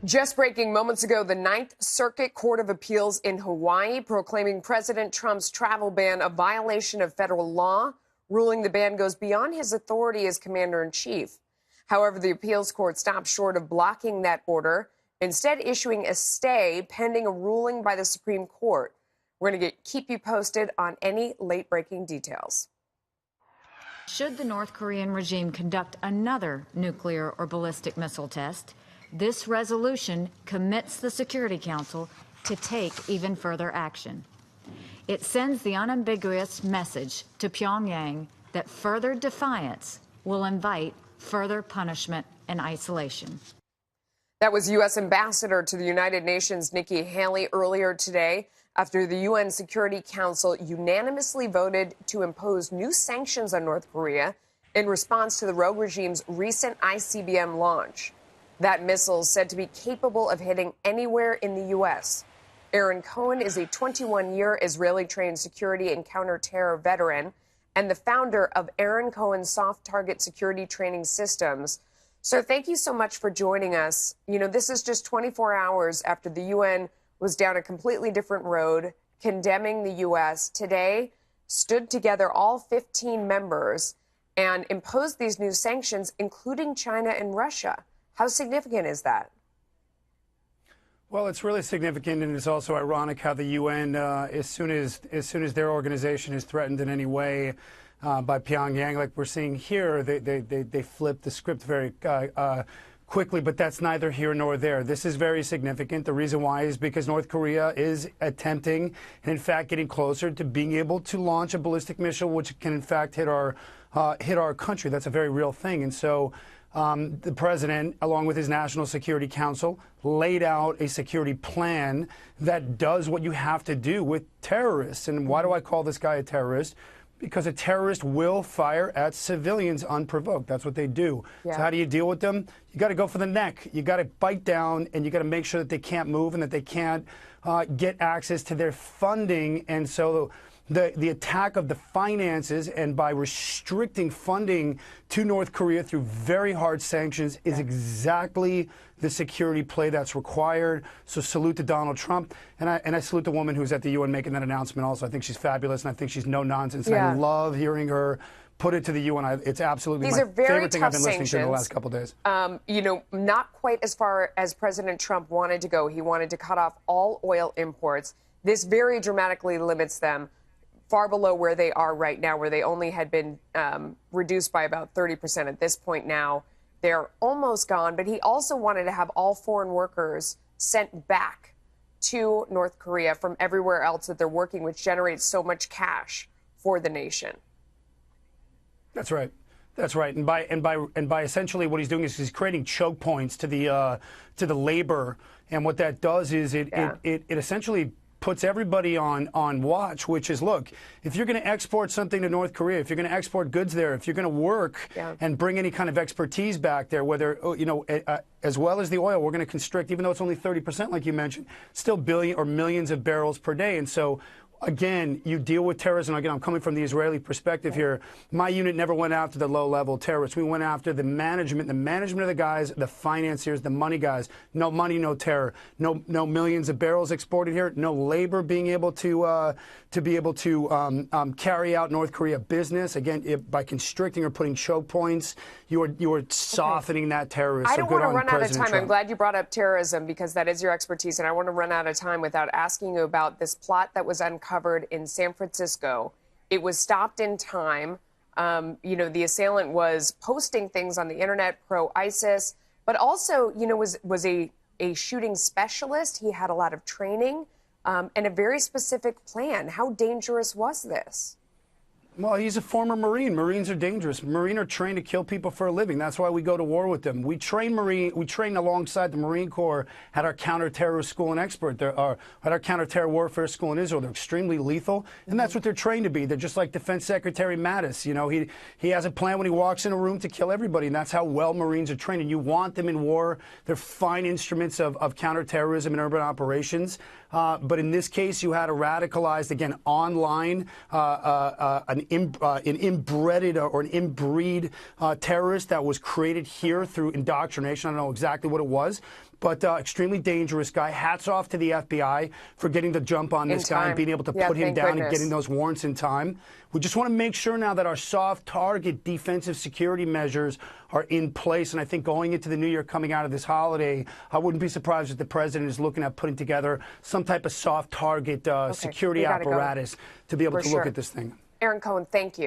Just breaking moments ago, the Ninth Circuit Court of Appeals in Hawaii proclaiming President Trump's travel ban a violation of federal law, ruling the ban goes beyond his authority as commander-in-chief. However, the appeals court stopped short of blocking that order, instead issuing a stay pending a ruling by the Supreme Court. We're going to keep you posted on any late-breaking details. Should the North Korean regime conduct another nuclear or ballistic missile test, this resolution commits the Security Council to take even further action. It sends the unambiguous message to Pyongyang that further defiance will invite further punishment and isolation. That was U.S. Ambassador to the United Nations Nikki Haley earlier today after the UN Security Council unanimously voted to impose new sanctions on North Korea in response to the rogue regime's recent ICBM launch. That missile is said to be capable of hitting anywhere in the U.S. Aaron Cohen is a 21-year Israeli-trained security and counterterror veteran and the founder of Aaron Cohen's Soft Target Security Training Systems. So thank you so much for joining us. You know, this is just 24 hours after the UN was down a completely different road, condemning the U.S. Today, stood together, all 15 members, and imposed these new sanctions, including China and Russia. How significant is that? Well, it's really significant, and it's also ironic how the UN, as soon as their organization is threatened in any way by Pyongyang, like we're seeing here, they flip the script very quickly. But that's neither here nor there. This is very significant. The reason why is because North Korea is attempting, and in fact getting closer to being able to launch a ballistic missile, which can in fact hit our country. That's a very real thing, and so. The president, along with his National Security Council, laid out a security plan that does what you have to do with terrorists. And why do I call this guy a terrorist? Because a terrorist will fire at civilians unprovoked. That's what they do. Yeah. So how do you deal with them? You got to go for the neck. You got to bite down, and you got to make sure that they can't move and that they can't get access to their funding. And so the attack of the finances and by restricting funding to North Korea through very hard sanctions is exactly the security play that's required. So salute to Donald Trump. And I salute the woman who's at the UN making that announcement also. I think she's fabulous, and I think she's no nonsense. Yeah. And I love hearing her put it to the UN. It's absolutely my favorite thing I've been listening to in the last couple of days. You know, not quite as far as President Trump wanted to go. He wanted to cut off all oil imports. This very dramatically limits them far below where they are right now, where they only had been reduced by about 30%. At this point now, they're almost gone. But he also wanted to have all foreign workers sent back to North Korea from everywhere else that they're working, which generates so much cash for the nation. That's right. That's right. And by essentially what he's doing is he's creating choke points to the labor. And what that does is it essentially puts everybody on watch, which is, look, if you're going to export something to North Korea, if you're going to export goods there, if you're going to work and bring any kind of expertise back there, whether, you know, as well as the oil, we're going to constrict, even though it's only 30%, like you mentioned, still billion or millions of barrels per day. And so, again, you deal with terrorism. Again, I'm coming from the Israeli perspective here. My unit never went after the low-level terrorists. We went after the management of the guys, the financiers, the money guys. No money, no terror. No millions of barrels exported here. No labor being able to carry out North Korea business. Again, by constricting or putting choke points, you are softening that terrorist. I don't want to run out of time. Trump. I'm glad you brought up terrorism because that is your expertise, and I want to run out of time without asking you about this plot that was uncovered in San Francisco. It was stopped in time. You know, the assailant was posting things on the internet pro-ISIS, but also, you know, was a shooting specialist. He had a lot of training and a very specific plan. How dangerous was this? Well, he's a former Marine. Marines are dangerous. Marines are trained to kill people for a living. That's why we go to war with them. We train alongside the Marine Corps at our counterterrorist school in Expert. At our counterterror warfare school in Israel. They're extremely lethal, and that's what they're trained to be. They're just like Defense Secretary Mattis. You know, he has a plan when he walks in a room to kill everybody, and that's how well Marines are trained. And you want them in war. They're fine instruments of counterterrorism and urban operations. But in this case, you had a radicalized, again, online, an inbred or an inbreed terrorist that was created here through indoctrination. I don't know exactly what it was, but extremely dangerous guy. Hats off to the FBI for getting the jump on this guy and being able to put him down and getting those warrants in time. We just want to make sure now that our soft target defensive security measures are in place. And I think going into the new year, coming out of this holiday, I wouldn't be surprised if the president is looking at putting together some type of soft target security apparatus to be able to look at this thing. Aaron Cohen, thank you.